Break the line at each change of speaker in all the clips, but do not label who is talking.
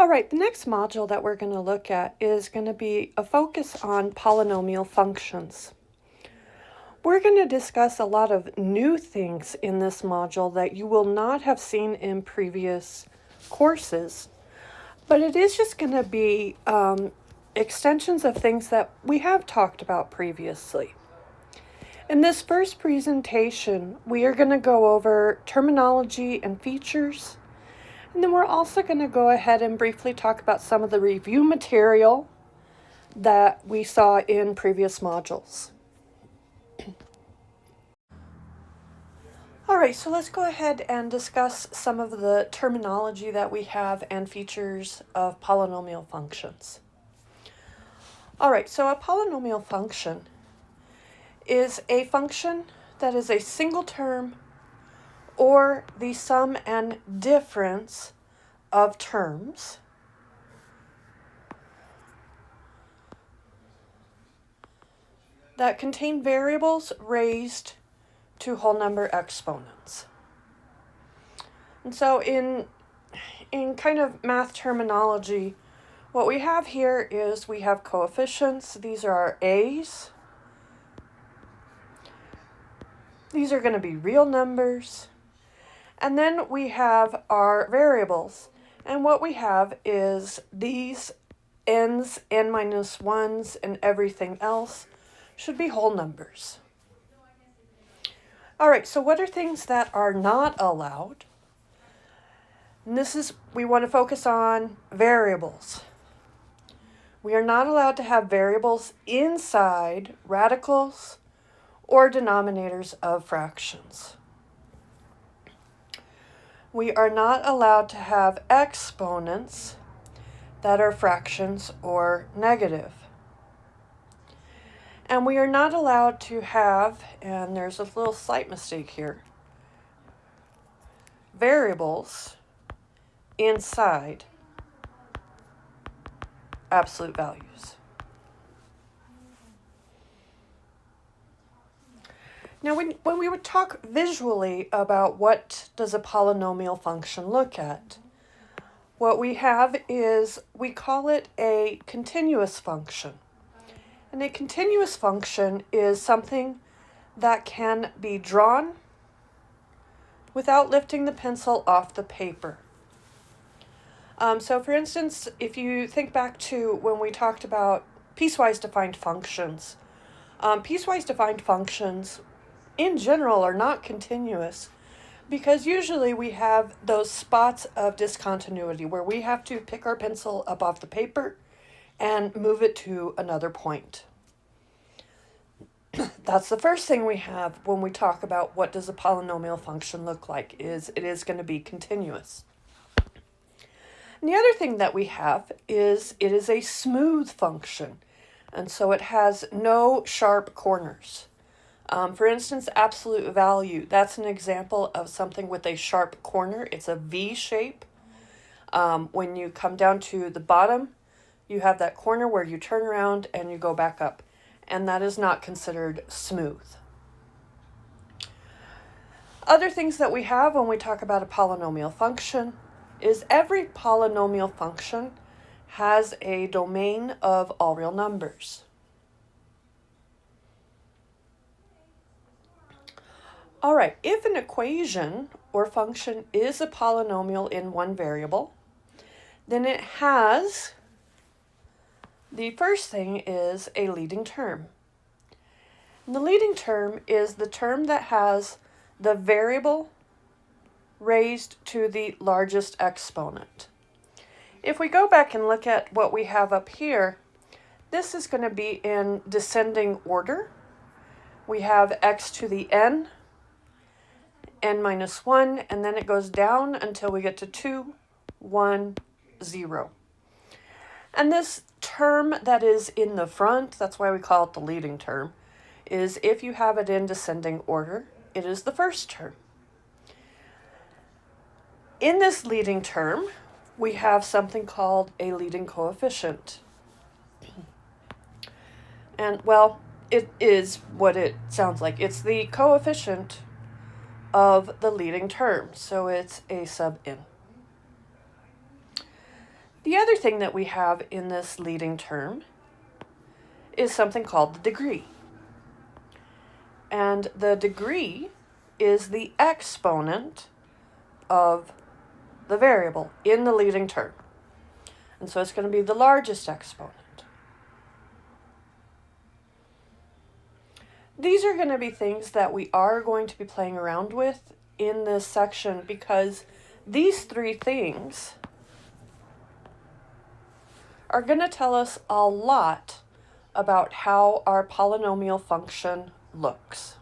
All right, the next module that we're going to look at is going to be a focus on polynomial functions. We're going to discuss a lot of new things in this module that you will not have seen in previous courses, but it is just going to be extensions of things that we have talked about previously. In this first presentation, we are going to go over terminology and features. And then we're also going to go ahead and briefly talk about some of the review material that we saw in previous modules. All right, so let's go ahead and discuss some of the terminology that we have and features of polynomial functions. All right, so a polynomial function is a function that is a single term or the sum and difference of terms that contain variables raised to whole number exponents. And so in kind of math terminology, what we have here is we have coefficients. These are our a's. These are going to be real numbers. And then we have our variables. And what we have is these n's, n minus 1's, and everything else should be whole numbers. All right, so what are things that are not allowed? And we want to focus on variables. We are not allowed to have variables inside radicals or denominators of fractions. We are not allowed to have exponents that are fractions or negative. And we are not allowed to have, and there's a little slight mistake here, variables inside absolute values. Now, when we would talk visually about what does a polynomial function look at, what we have is we call it a continuous function. And a continuous function is something that can be drawn without lifting the pencil off the paper. So for instance, if you think back to when we talked about piecewise defined functions, piecewise defined functions in general are not continuous because usually we have those spots of discontinuity where we have to pick our pencil up off the paper and move it to another point. That's the first thing we have when we talk about what does a polynomial function look like, is it is going to be continuous. And the other thing that we have is it is a smooth function, and so it has no sharp corners. For instance, absolute value, that's an example of something with a sharp corner. It's a V shape. When you come down to the bottom, you have that corner where you turn around and you go back up, and that is not considered smooth. Other things that we have when we talk about a polynomial function is every polynomial function has a domain of all real numbers. All right, if an equation or function is a polynomial in one variable, then it has, the first thing is a leading term. And the leading term is the term that has the variable raised to the largest exponent. If we go back and look at what we have up here, this is going to be in descending order. We have x to the n minus 1, and then it goes down until we get to 2, 1, 0. And this term that is in the front, that's why we call it the leading term, is if you have it in descending order, it is the first term. In this leading term, we have something called a leading coefficient. And, well, it is what it sounds like. It's the coefficient of the leading term, so it's a sub n. The other thing that we have in this leading term is something called the degree. And the degree is the exponent of the variable in the leading term. And so it's going to be the largest exponent. These are going to be things that we are going to be playing around with in this section because these three things are going to tell us a lot about how our polynomial function looks.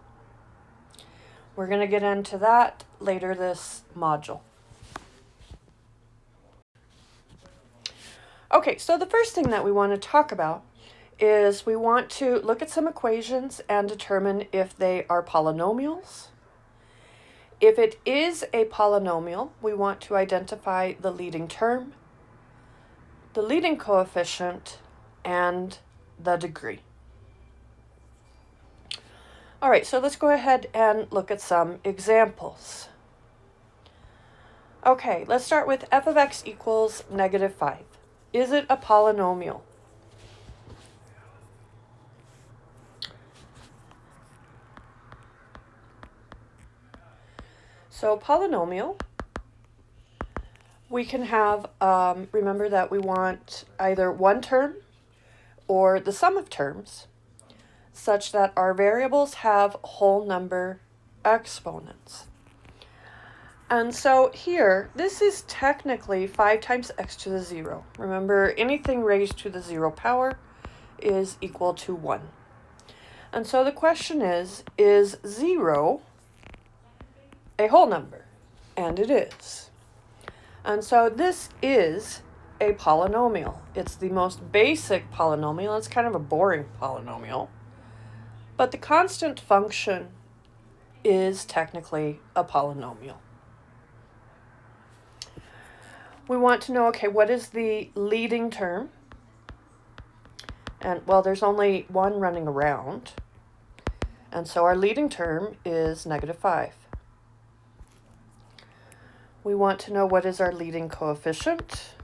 We're going to get into that later this module. Okay, so the first thing that we want to talk about is we want to look at some equations and determine if they are polynomials. If it is a polynomial, we want to identify the leading term, the leading coefficient, and the degree. All right, so let's go ahead and look at some examples. Okay, let's start with f of x equals -5. Is it a polynomial? So polynomial, we can have, remember that we want either one term or the sum of terms such that our variables have whole number exponents. And so here, this is technically 5 times x to the 0. Remember, anything raised to the 0 power is equal to 1. And so the question is 0 a whole number? And it is. And so this is a polynomial. It's the most basic polynomial. It's kind of a boring polynomial. But the constant function is technically a polynomial. We want to know, okay, what is the leading term? And, well, there's only one running around. And so our leading term is -5. We want to know what is our leading coefficient.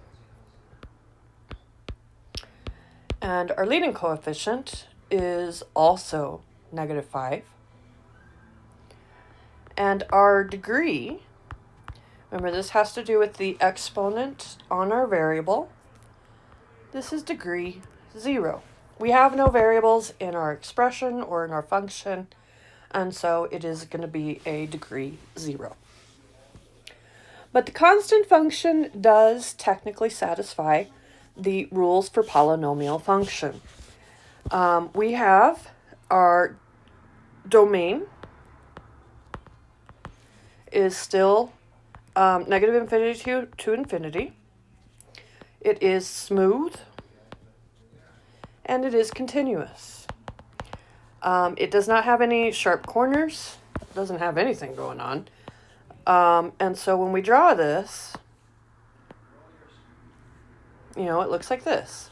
And our leading coefficient is also -5. And our degree, remember this has to do with the exponent on our variable. This is degree 0. We have no variables in our expression or in our function, and so it is going to be a degree 0. But the constant function does technically satisfy the rules for polynomial function. We have our domain is still -infinity to infinity. It is smooth, and it is continuous. It does not have any sharp corners. It doesn't have anything going on. And so when we draw this, you know, it looks like this.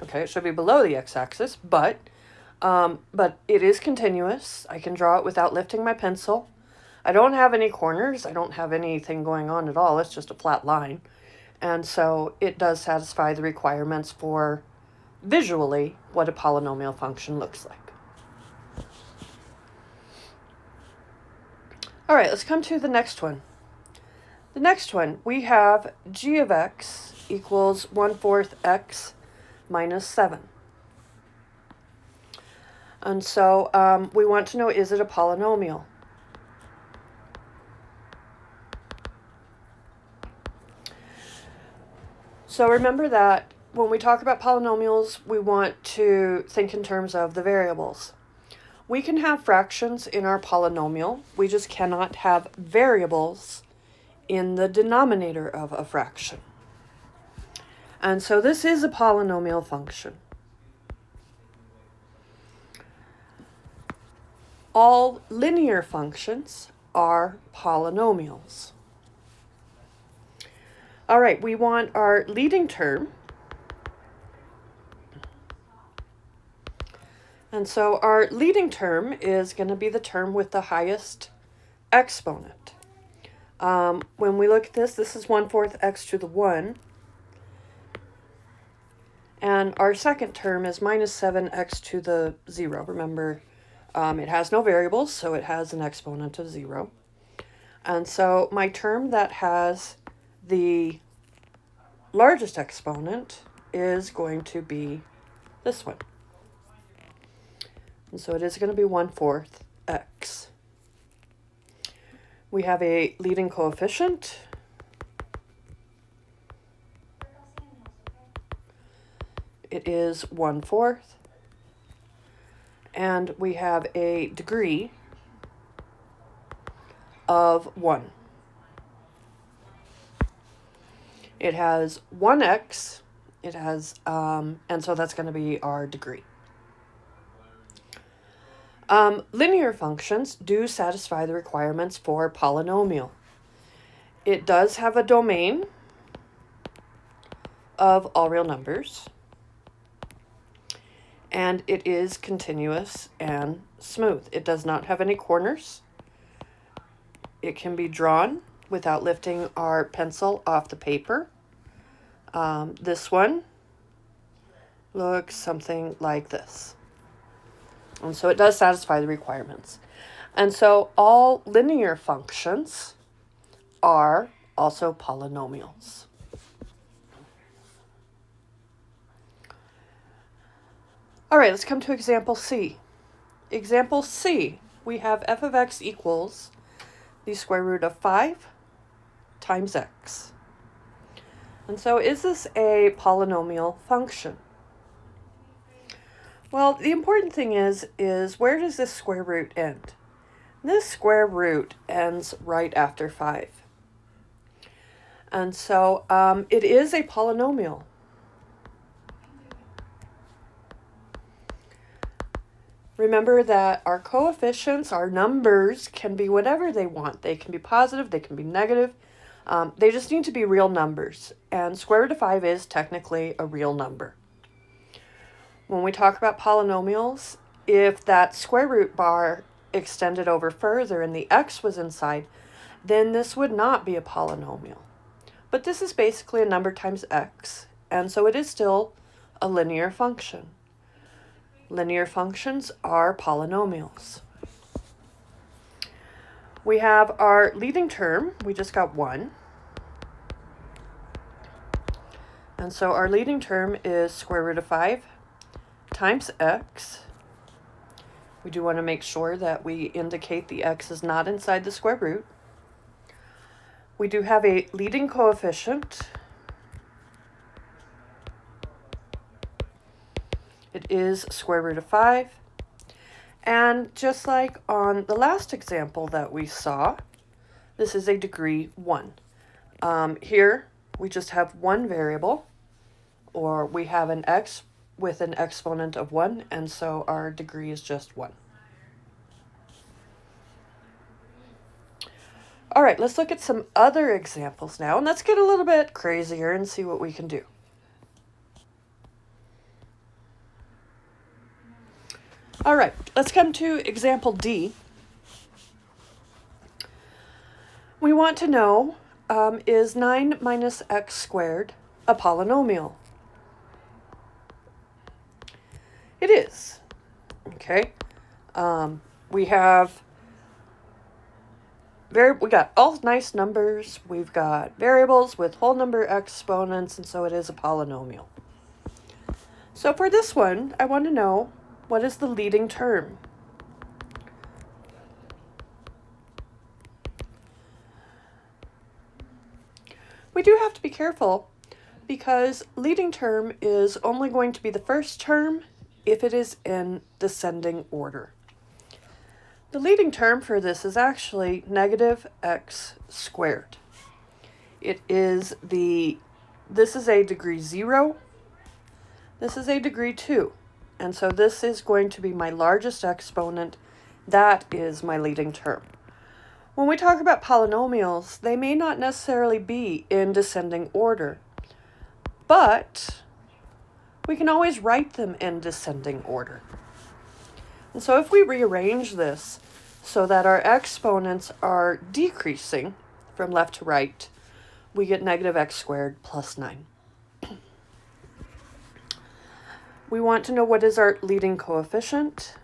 Okay, it should be below the x-axis, but it is continuous. I can draw it without lifting my pencil. I don't have any corners. I don't have anything going on at all. It's just a flat line. And so it does satisfy the requirements for visually what a polynomial function looks like. All right, let's come to the next one. The next one, we have g of x equals 1/4 x minus 7. And so we want to know, is it a polynomial? So remember that when we talk about polynomials, we want to think in terms of the variables. We can have fractions in our polynomial. We just cannot have variables in the denominator of a fraction. And so this is a polynomial function. All linear functions are polynomials. All right, we want our leading term. And so our leading term is going to be the term with the highest exponent. When we look at this, this is 1/4 x to the 1. And our second term is minus 7x to the 0. Remember, it has no variables, so it has an exponent of 0. And so my term that has the largest exponent is going to be this one. And so it is going to be 1/4 x. We have a leading coefficient. It is 1/4. And we have a degree of 1. It has 1x. It has, and so that's going to be our degree. Linear functions do satisfy the requirements for polynomial. It does have a domain of all real numbers, and it is continuous and smooth. It does not have any corners. It can be drawn without lifting our pencil off the paper. This one looks something like this. And so it does satisfy the requirements. And so all linear functions are also polynomials. All right, let's come to example C. Example C, we have f of x equals the square root of 5 times x. And so is this a polynomial function? Well, the important thing is where does this square root end? This square root ends right after 5. And so it is a polynomial. Remember that our coefficients, our numbers, can be whatever they want. They can be positive, they can be negative. They just need to be real numbers. And square root of 5 is technically a real number. When we talk about polynomials, if that square root bar extended over further and the x was inside, then this would not be a polynomial. But this is basically a number times x, and so it is still a linear function. Linear functions are polynomials. We have our leading term. We just got 1. And so our leading term is square root of 5 times x. We do want to make sure that we indicate the x is not inside the square root. We do have a leading coefficient. It is square root of 5. And just like on the last example that we saw, this is a degree 1. Here we just have one variable, or we have an x with an exponent of 1, and so our degree is just 1. All right, let's look at some other examples now, and let's get a little bit crazier and see what we can do. All right, let's come to example D. We want to know, is 9 minus x squared a polynomial? It is. Okay. We got all nice numbers. We've got variables with whole number exponents, and so it is a polynomial. So for this one, I want to know, what is the leading term? We do have to be careful because leading term is only going to be the first term if it is in descending order. The leading term for this is actually negative x squared. This is a degree 0. This is a degree 2. And so this is going to be my largest exponent. That is my leading term. When we talk about polynomials, they may not necessarily be in descending order, but we can always write them in descending order. And so if we rearrange this so that our exponents are decreasing from left to right, we get negative x squared plus 9. We want to know what is our leading coefficient.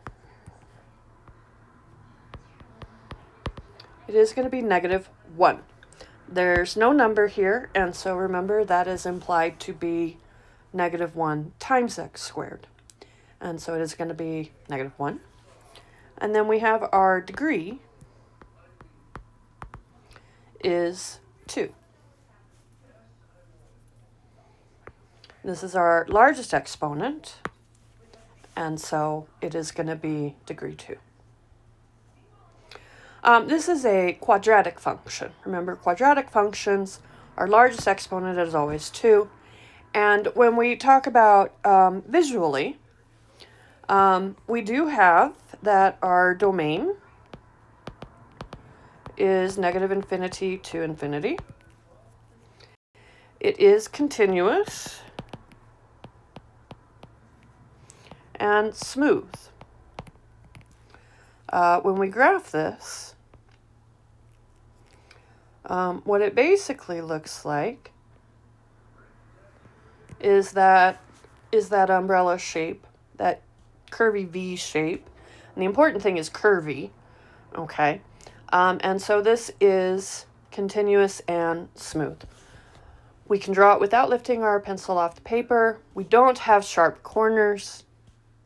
It is going to be -1. There's no number here, and so remember that is implied to be -1 times x squared. And so it is going to be -1. And then we have our degree is 2. This is our largest exponent, and so it is going to be degree 2. This is a quadratic function. Remember, quadratic functions, our largest exponent is always 2. And when we talk about visually, we do have that our domain is -infinity to infinity. It is continuous and smooth. When we graph this, what it basically looks like is that umbrella shape, that curvy V shape. And the important thing is curvy, okay? And so this is continuous and smooth. We can draw it without lifting our pencil off the paper. We don't have sharp corners.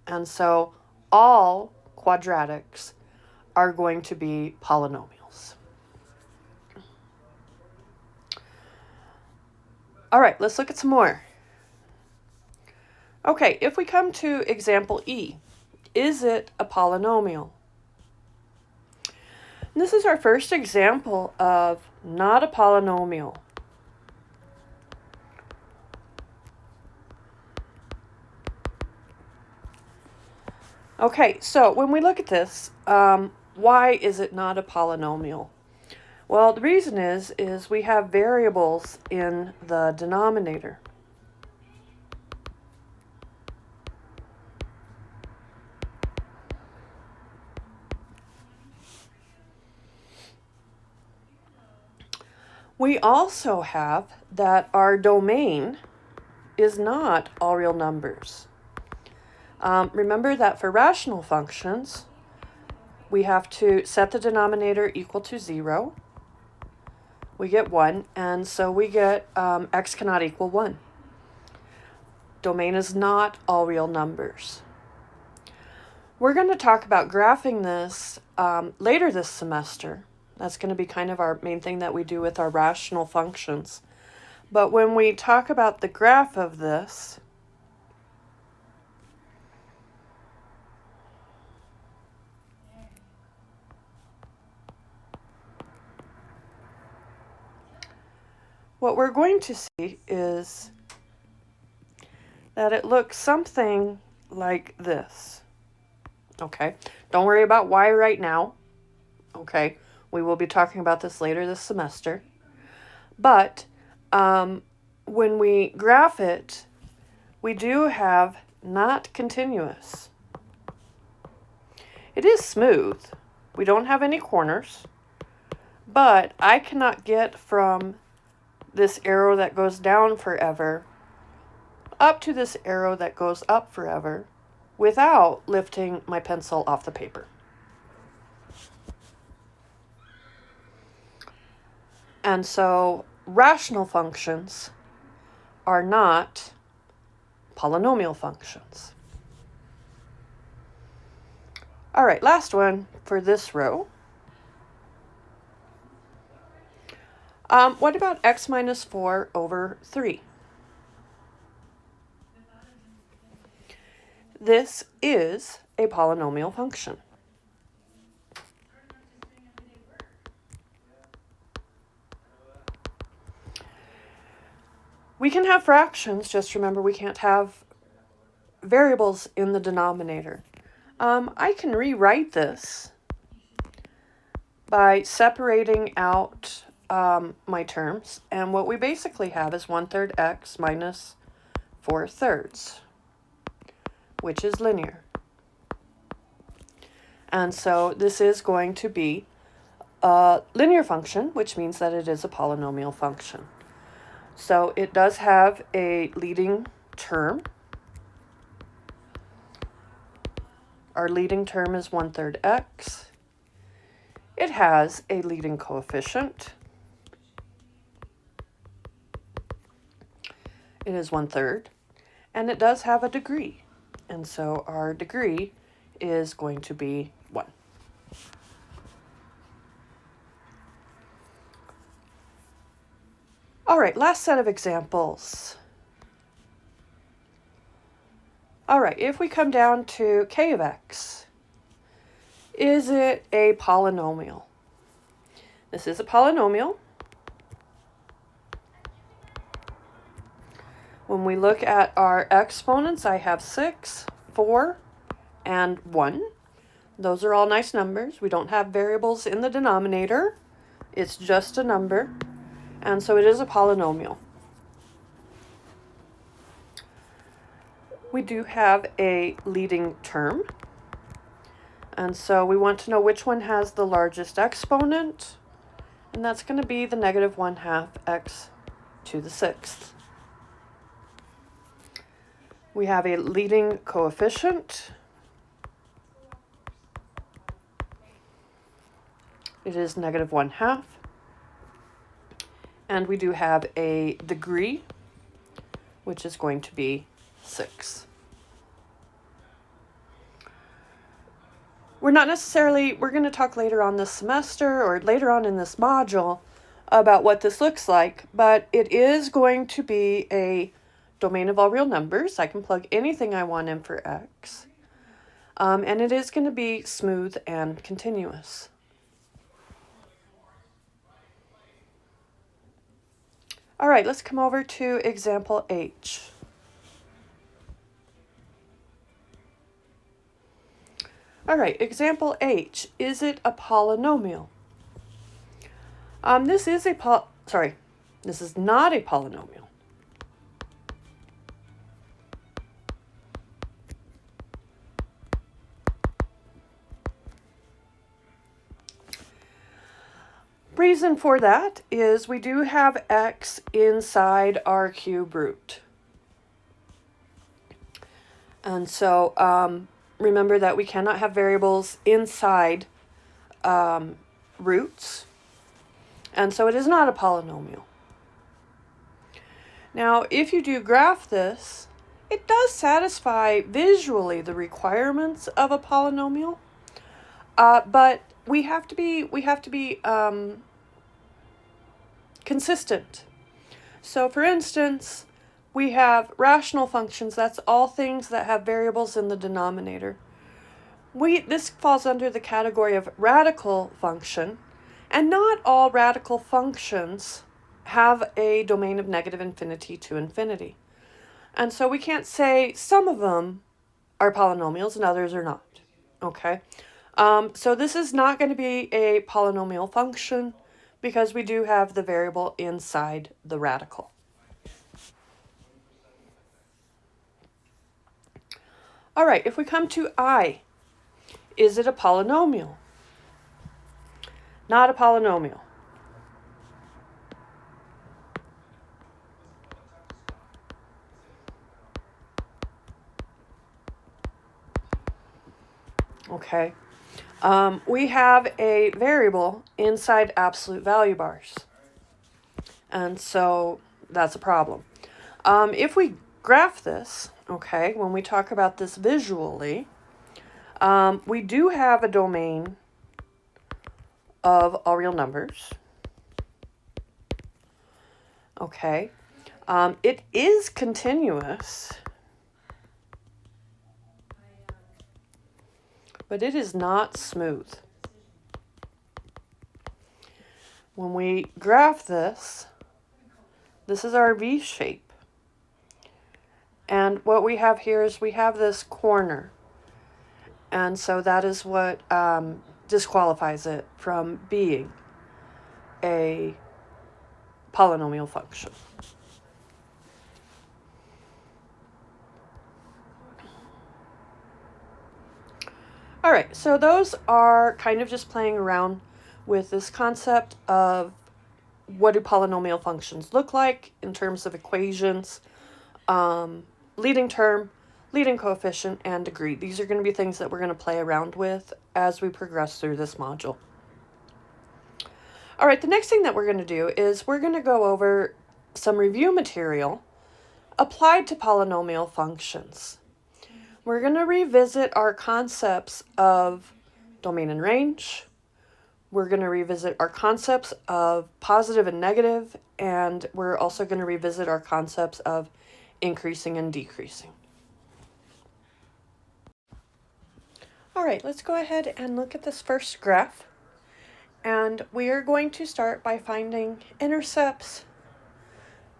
And so all quadratics are going to be polynomials. All right, let's look at some more. Okay, if we come to example E, is it a polynomial? And this is our first example of not a polynomial. Okay, so when we look at this, why is it not a polynomial? Well, the reason is we have variables in the denominator. We also have that our domain is not all real numbers. Remember that for rational functions, we have to set the denominator equal to 0. We get 1, and so we get x cannot equal 1. Domain is not all real numbers. We're going to talk about graphing this later this semester. That's going to be kind of our main thing that we do with our rational functions. But when we talk about the graph of this, what we're going to see is that it looks something like this. Okay, don't worry about why right now. Okay, we will be talking about this later this semester. But when we graph it, we do have not continuous. It is smooth. We don't have any corners, but I cannot get from this arrow that goes down forever up to this arrow that goes up forever without lifting my pencil off the paper. And so rational functions are not polynomial functions. All right, last one for this row. What about x minus 4 over 3? This is a polynomial function. We can have fractions, just remember we can't have variables in the denominator. I can rewrite this by separating out my terms, and what we basically have is 1/3 x minus 4/3, which is linear. And so this is going to be a linear function, which means that it is a polynomial function. So it does have a leading term, our leading term is 1/3 x. It has a leading coefficient. It is 1/3, and it does have a degree. And so our degree is going to be 1. All right, last set of examples. All right, if we come down to k of x, is it a polynomial? This is a polynomial. When we look at our exponents, I have 6, 4, and 1. Those are all nice numbers. We don't have variables in the denominator. It's just a number. And so it is a polynomial. We do have a leading term. And so we want to know which one has the largest exponent. And that's going to be the negative 1/2 x to the 6th. We have a leading coefficient. It is negative 1/2. And we do have a degree, which is going to be 6. We're going to talk later on this semester or later on in this module about what this looks like, but it is going to be a domain of all real numbers. I can plug anything I want in for x. And it is going to be smooth and continuous. All right, let's come over to example H. All right, example H, is it a polynomial? This is not a polynomial. Reason for that is we do have x inside our cube root. And so remember that we cannot have variables inside roots. And so it is not a polynomial. Now, if you do graph this, it does satisfy visually the requirements of a polynomial, but we have to be consistent. So for instance, we have rational functions. That's all things that have variables in the denominator. This falls under the category of radical function, and not all radical functions have a domain of negative infinity to infinity. And so we can't say some of them are polynomials and others are not. Okay? So this is not going to be a polynomial function because we do have the variable inside the radical. All right, if we come to I, is it a polynomial? Not a polynomial. Okay. We have a variable inside absolute value bars. And so that's a problem. If we graph this, okay, when we talk about this visually, we do have a domain of all real numbers. Okay. It is continuous, but it is not smooth. When we graph this, this is our V shape. And what we have here is we have this corner. And so that is what disqualifies it from being a polynomial function. All right, so those are kind of just playing around with this concept of what do polynomial functions look like in terms of equations, leading term, leading coefficient, and degree. These are going to be things that we're going to play around with as we progress through this module. All right, the next thing that we're going to do is we're going to go over some review material applied to polynomial functions. We're going to revisit our concepts of domain and range. We're going to revisit our concepts of positive and negative, and we're also going to revisit our concepts of increasing and decreasing. All right, let's go ahead and look at this first graph. And we are going to start by finding intercepts,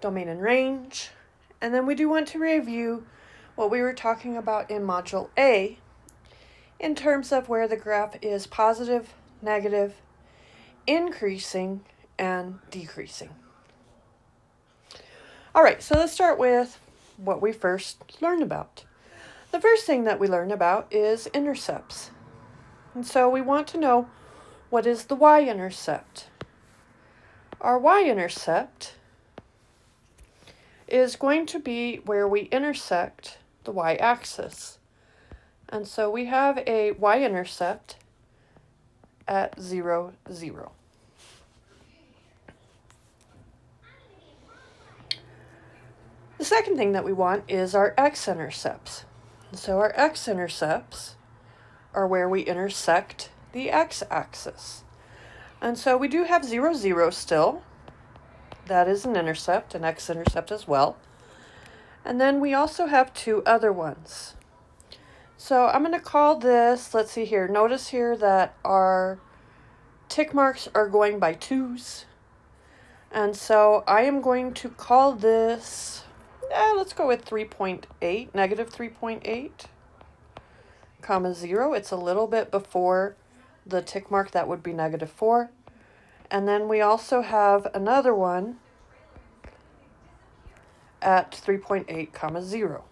domain and range, and then we do want to review what we were talking about in Module A in terms of where the graph is positive, negative, increasing, and decreasing. All right, so let's start with what we first learned about. The first thing that we learn about is intercepts. And so we want to know, what is the y-intercept? Our y-intercept is going to be where we intersect the y-axis. And so we have a y-intercept at 0, 0. The second thing that we want is our x-intercepts. So our x-intercepts are where we intersect the x-axis. And so we do have 0, 0 still. That is an intercept, an x-intercept as well. And then we also have two other ones. So I'm going to call this, let's see here, notice here that our tick marks are going by 2's. And so I am going to call this, let's go with 3.8, negative 3.8, comma 0. It's a little bit before the tick mark, that would be negative 4. And then we also have another one at 3.8, comma 0.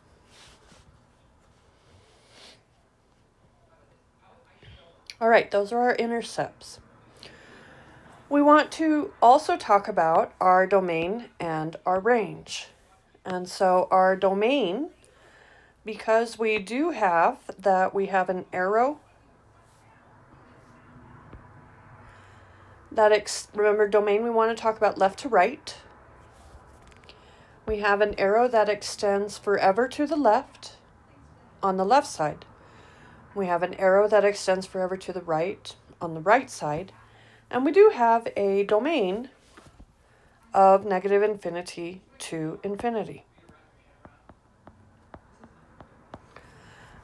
All right, those are our intercepts. We want to also talk about our domain and our range. And so our domain, because we do have that, we have an arrow that, remember domain, we want to talk about left to right. We have an arrow that extends forever to the left on the left side. We have an arrow that extends forever to the right on the right side. And we do have a domain of negative infinity to infinity.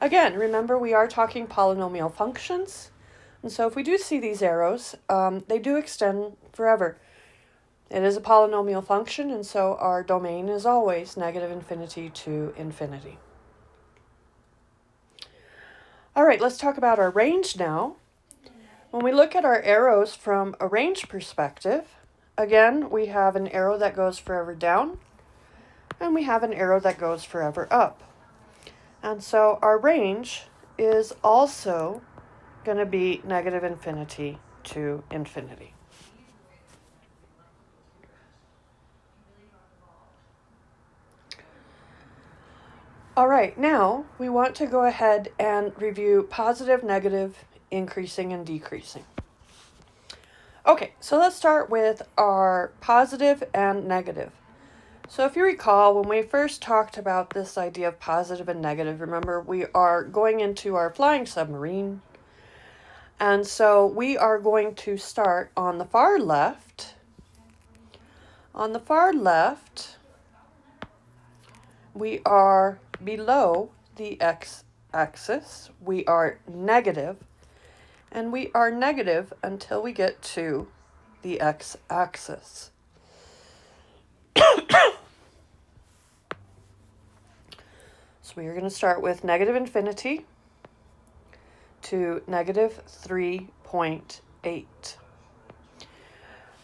Again, remember we are talking polynomial functions. And so if we do see these arrows, they do extend forever. It is a polynomial function, and so our domain is always negative infinity to infinity. All right, let's talk about our range now. When we look at our arrows from a range perspective, again, we have an arrow that goes forever down, and we have an arrow that goes forever up. And so our range is also going to be negative infinity to infinity. All right, now we want to go ahead and review positive, negative, increasing, and decreasing. Okay, so let's start with our positive and negative. So if you recall, when we first talked about this idea of positive and negative, remember we are going into our flying submarine. And so we are going to start on the far left. On the far left, we are below the x-axis. We are negative, and we are negative until we get to the x-axis. So we are going to start with negative infinity to negative 3.8.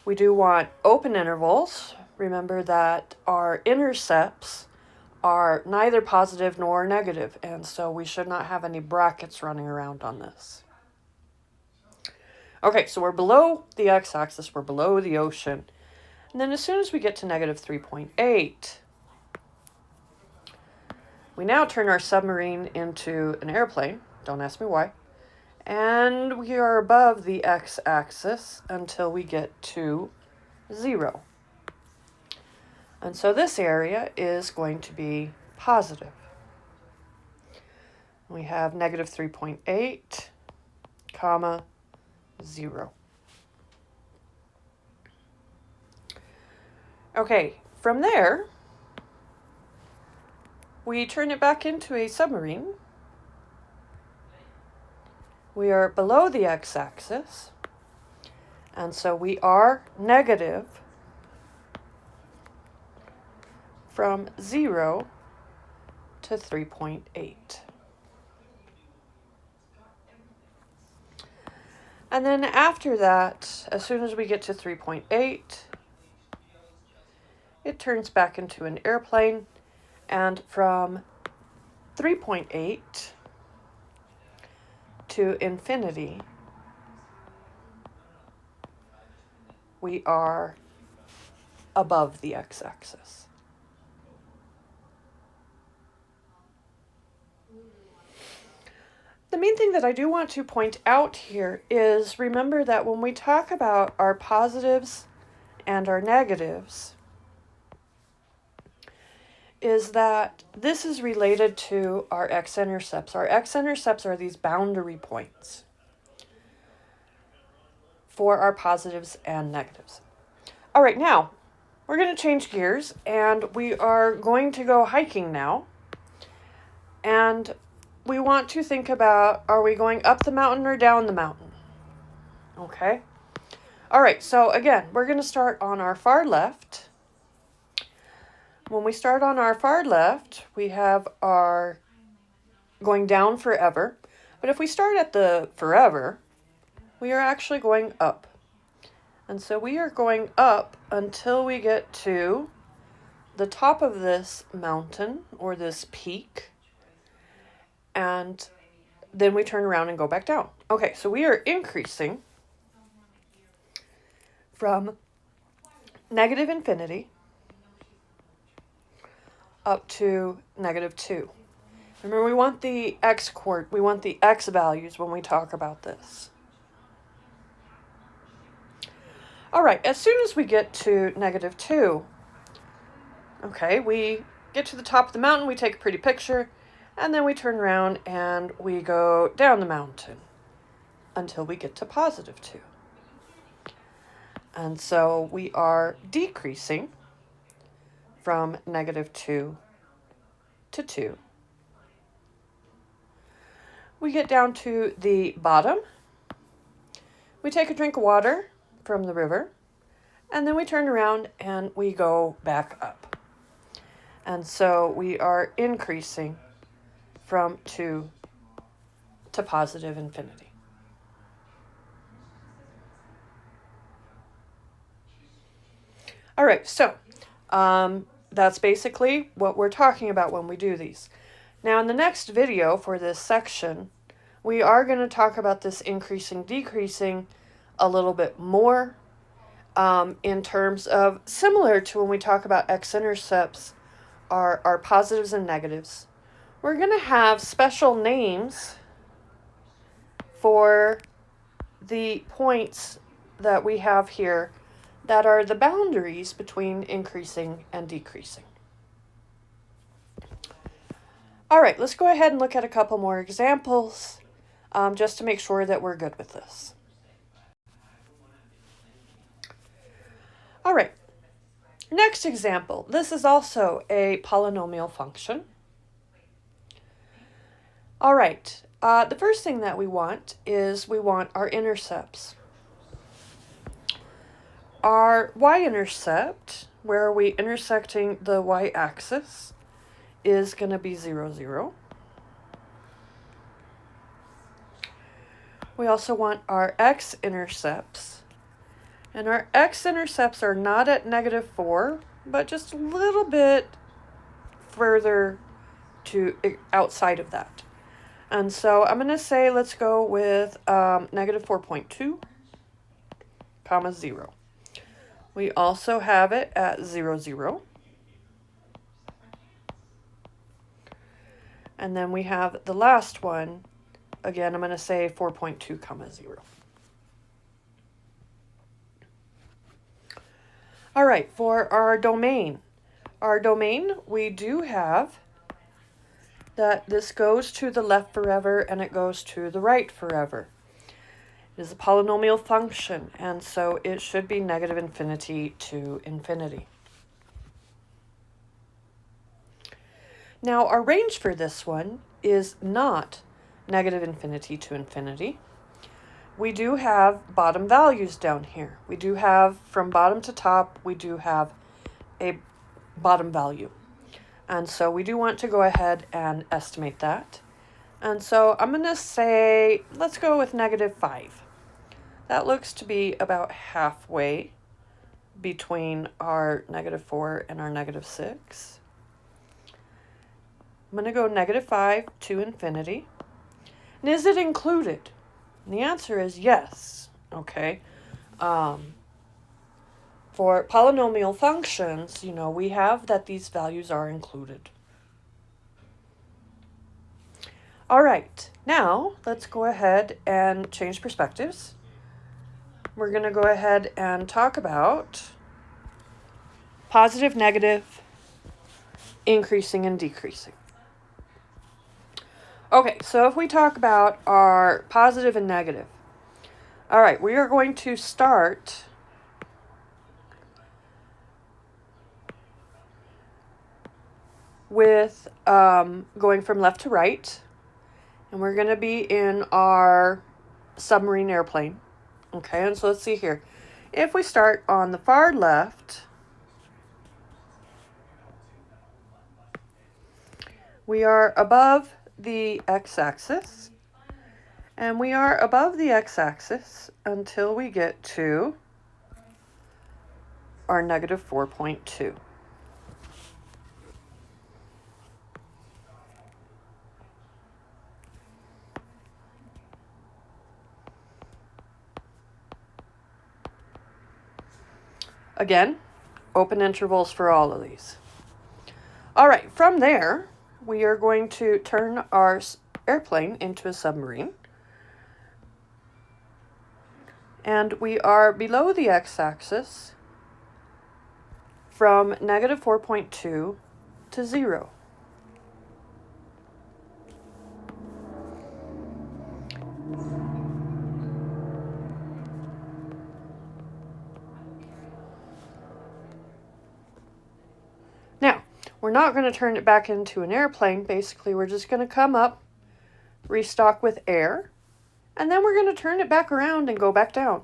We do want open intervals. Remember that our intercepts are neither positive nor negative, and so we should not have any brackets running around on this. Okay, so we're below the x-axis, we're below the ocean. And then as soon as we get to negative 3.8, We now turn our submarine into an airplane. Don't ask me why. And we are above the x-axis until we get to 0. And so this area is going to be positive. We have negative 3.8, comma, 0. Okay, from there, we turn it back into a submarine. We are below the x-axis, and so we are negative from 0 to 3.8. And then after that, as soon as we get to 3.8, it turns back into an airplane, and from 3.8 to infinity, we are above the x-axis. The main thing that I do want to point out here is remember that when we talk about our positives and our negatives, is that this is related to our x-intercepts. Our x-intercepts are these boundary points for our positives and negatives. All right, now we're going to change gears and we are going to go hiking now. And we want to think about, are we going up the mountain or down the mountain? Okay. All right, so again, we're going to start on our far left. When we start on our far left, we have our going down forever. But if we start at the forever, we are actually going up. And so we are going up until we get to the top of this mountain or this peak. And then we turn around and go back down. Okay, so we are increasing from negative infinity up to negative 2. Remember, we want the we want the x values when we talk about this. All right, as soon as we get to negative 2, okay, we get to the top of the mountain, we take a pretty picture, and then we turn around and we go down the mountain until we get to positive 2. And so we are decreasing from negative 2 to 2. We get down to the bottom. We take a drink of water from the river, and then we turn around and we go back up. And so we are increasing from 2 to positive infinity. All right, so that's basically what we're talking about when we do these. Now in the next video for this section, we are going to talk about this increasing, decreasing a little bit more in terms of similar to when we talk about x-intercepts, our positives and negatives. We're going to have special names for the points that we have here that are the boundaries between increasing and decreasing. All right, let's go ahead and look at a couple more examples just to make sure that we're good with this. All right, next example. This is also a polynomial function. All right, the first thing that we want is we want our intercepts. Our y-intercept, where are we intersecting the y-axis, is going to be 0, 0. We also want our x-intercepts. And our x-intercepts are not at negative 4, but just a little bit further to outside of that. And so I'm going to say let's go with negative 4.2, comma 0. We also have it at 0, 0. And then we have the last one. Again, I'm going to say 4.2 comma 0. All right, for our domain. Our domain, we do have that this goes to the left forever and it goes to the right forever. It is a polynomial function, and so it should be negative infinity to infinity. Now, our range for this one is not negative infinity to infinity. We do have bottom values down here. We do have, from bottom to top, we do have a bottom value. And so we do want to go ahead and estimate that. And so I'm going to say, let's go with -5. That looks to be about halfway between our -4 and our -6. I'm going to go -5 to infinity. And is it included? And the answer is yes. Okay. For polynomial functions, you know, we have that these values are included. All right, now let's go ahead and change perspectives. We're going to go ahead and talk about positive, negative, increasing, and decreasing. Okay, so if we talk about our positive and negative, all right, we are going to start with going from left to right, and we're going to be in our submarine airplane. Okay, and so let's see here. If we start on the far left, we are above the x-axis, and we are above the x-axis until we get to our -4.2. Again, open intervals for all of these. All right, from there, we are going to turn our airplane into a submarine. And we are below the x-axis from -4.2 to 0. Now, we're not going to turn it back into an airplane. Basically, we're just going to come up, restock with air, and then we're going to turn it back around and go back down.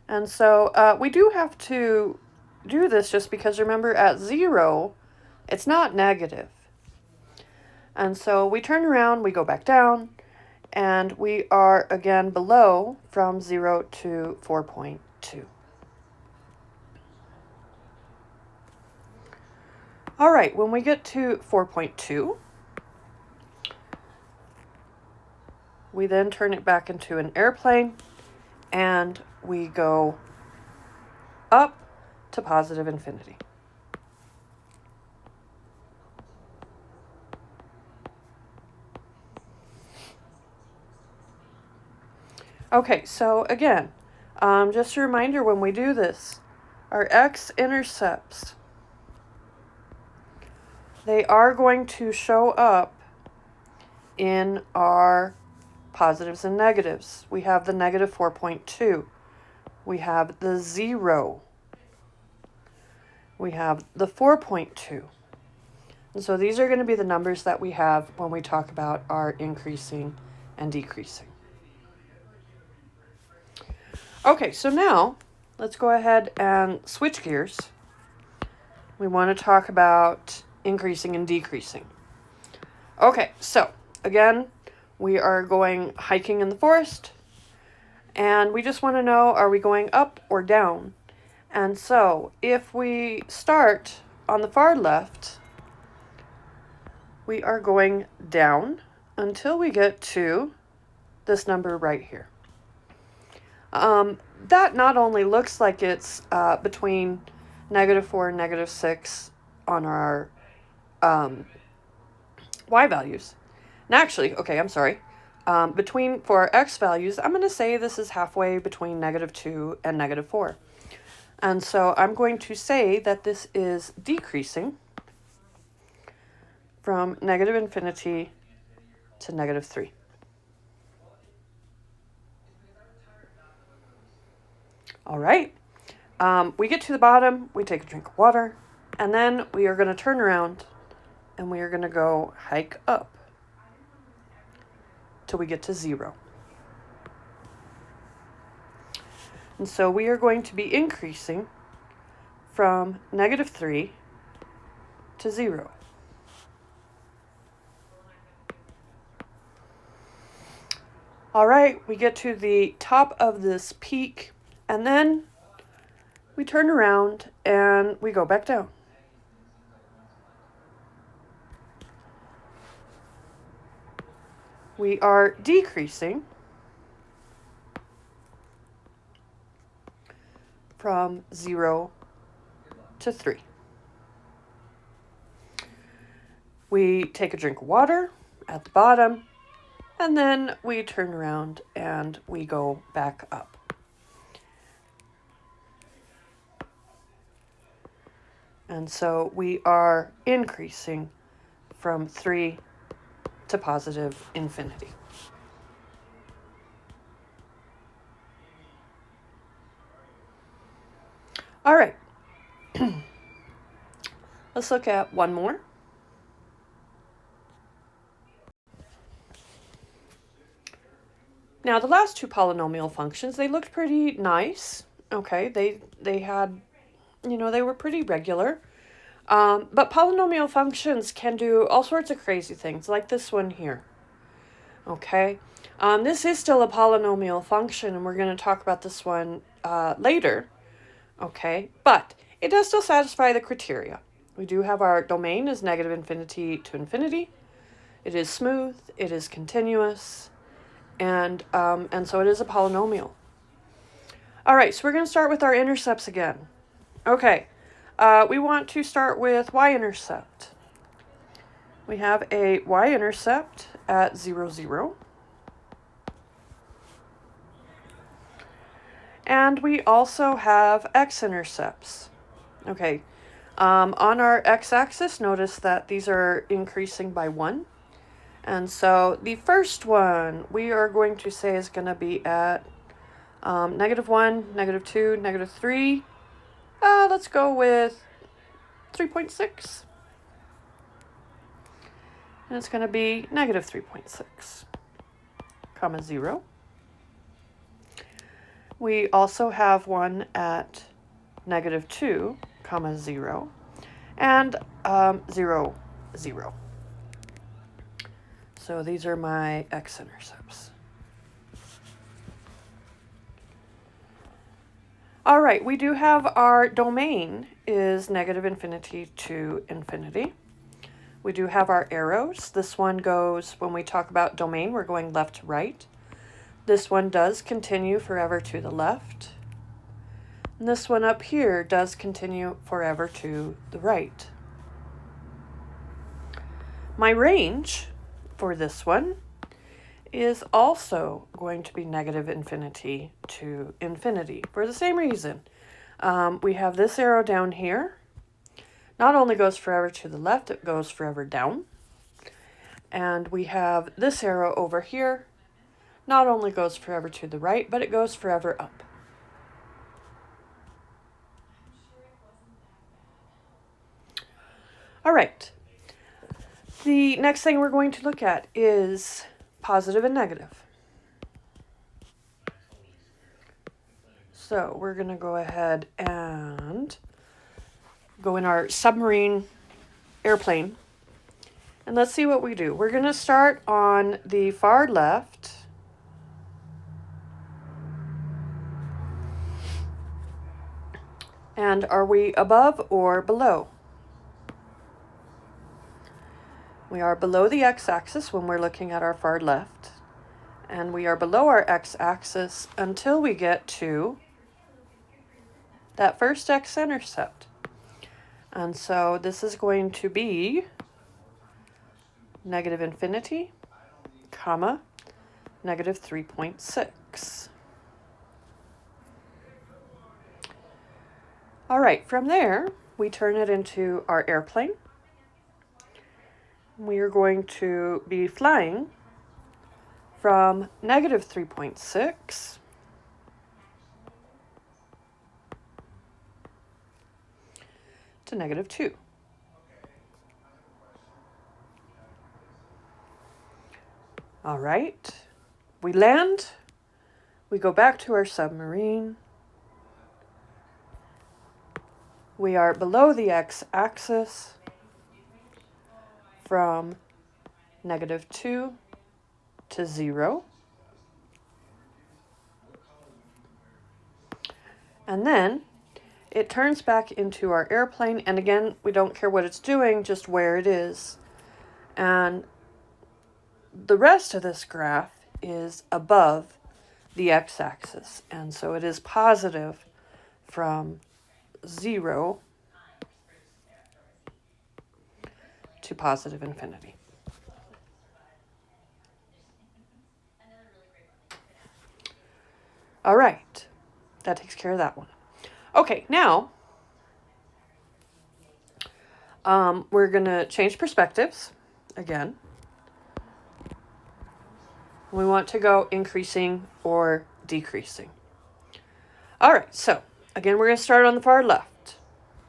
And so we do have to do this just because, remember, at 0, it's not negative. And so we turn around, we go back down, and we are again below from 0 to 4.2. All right, when we get to 4.2, we then turn it back into an airplane, and we go up to positive infinity. Okay, so again, just a reminder when we do this, our x-intercepts, they are going to show up in our positives and negatives. We have the -4.2. We have the 0. We have the 4.2. And so these are going to be the numbers that we have when we talk about our increasing and decreasing. Okay, so now let's go ahead and switch gears. We want to talk about increasing and decreasing. Okay, so again, we are going hiking in the forest, and we just want to know, are we going up or down? And so if we start on the far left, we are going down until we get to this number right here. That not only looks like it's between -4 and -6 on our y values, And actually, okay, I'm sorry. For our x values, I'm going to say this is halfway between -2 and -4. And so I'm going to say that this is decreasing from -infinity to -3. All right. We get to the bottom, we take a drink of water, and then we are going to turn around and we are going to go hike up till we get to 0. And so we are going to be increasing from -3 to 0. All right, we get to the top of this peak, and then we turn around and we go back down. We are decreasing from 0 to 3. We take a drink of water at the bottom, and then we turn around and we go back up. And so we are increasing from 3 to positive infinity. All right. Let's look at one more. Now, the last two polynomial functions, they looked pretty nice. Okay, they had, they were pretty regular. But polynomial functions can do all sorts of crazy things, like this one here. Okay, this is still a polynomial function, and we're going to talk about this one later. Okay, but it does still satisfy the criteria. We do have our domain is -infinity to infinity. It is smooth. It is continuous. And so it is a polynomial. All right, so we're going to start with our intercepts again. Okay, we want to start with y-intercept. We have a y-intercept at 0, 0. And we also have x-intercepts. Okay, on our x-axis, notice that these are increasing by 1. And so the first one we are going to say is going to be at -1, -2, -3. Let's go with 3.6. And it's going to be -3.6, comma 0. We also have one at -2, comma 0, and 0, 0. So these are my x-intercepts. All right, we do have our domain is -infinity to infinity. We do have our arrows. This one goes, when we talk about domain, we're going left to right. This one does continue forever to the left. And this one up here does continue forever to the right. My range for this one is also going to be -infinity to infinity for the same reason. We have this arrow down here. Not only goes forever to the left, it goes forever down. And we have this arrow over here. Not only goes forever to the right, but it goes forever up. All right. The next thing we're going to look at is positive and negative. So we're going to go ahead and go in our submarine airplane. And let's see what we do. We're going to start on the far left. And are we above or below? We are below the x-axis when we're looking at our far left. And we are below our x-axis until we get to that first x-intercept. And so this is going to be -infinity comma, negative 3.6. All right, from there, we turn it into our airplane. We are going to be flying from negative 3.6 to negative 2. All right, we land, we go back to our submarine. We are below the x-axis from negative 2 to 0. And then it turns back into our airplane. And again, we don't care what it's doing, just where it is. And the rest of this graph is above the x-axis. And so it is positive from 0 to positive infinity. All right, that takes care of that one. Okay, now we're going to change perspectives again. We want to go increasing or decreasing. All right, so again, we're going to start on the far left.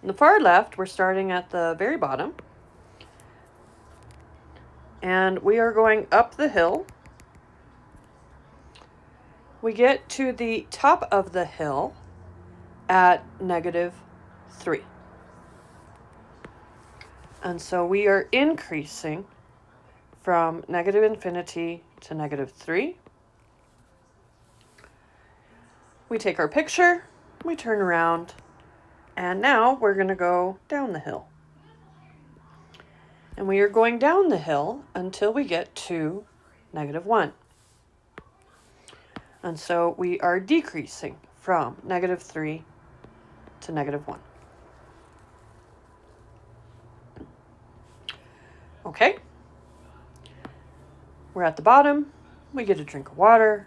On the far left, we're starting at the very bottom. And we are going up the hill. We get to the top of the hill at negative 3. And so we are increasing from negative infinity to negative 3. We take our picture, we turn around, and now we're going to go down the hill. And we are going down the hill until we get to negative 1. And so we are decreasing from negative 3 to negative 1. Okay. We're at the bottom. We get a drink of water.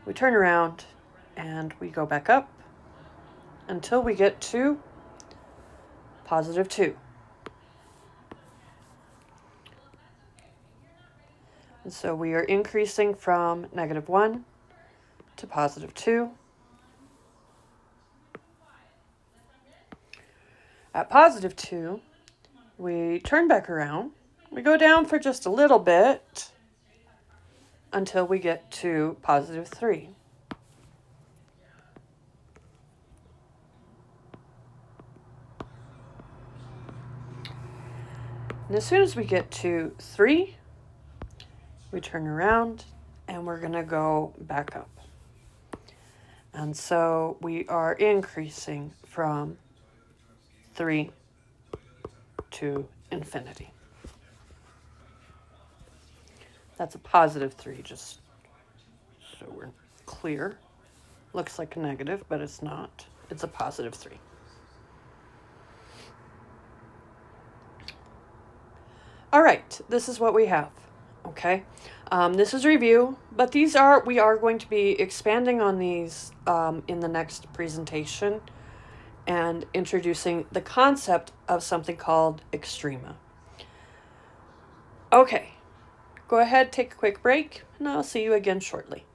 We turn around and we go back up until we get to positive 2. And so we are increasing from negative 1 to positive 2. At positive 2, we turn back around. We go down for just a little bit until we get to positive 3. And as soon as we get to 3, we turn around and we're going to go back up. And so we are increasing from 3 to infinity. That's a positive 3, just so we're clear. Looks like a negative, but it's not. It's a positive 3. All right, this is what we have, okay? This is review, but we are going to be expanding on these in the next presentation and introducing the concept of something called extrema. Okay, go ahead, take a quick break, and I'll see you again shortly.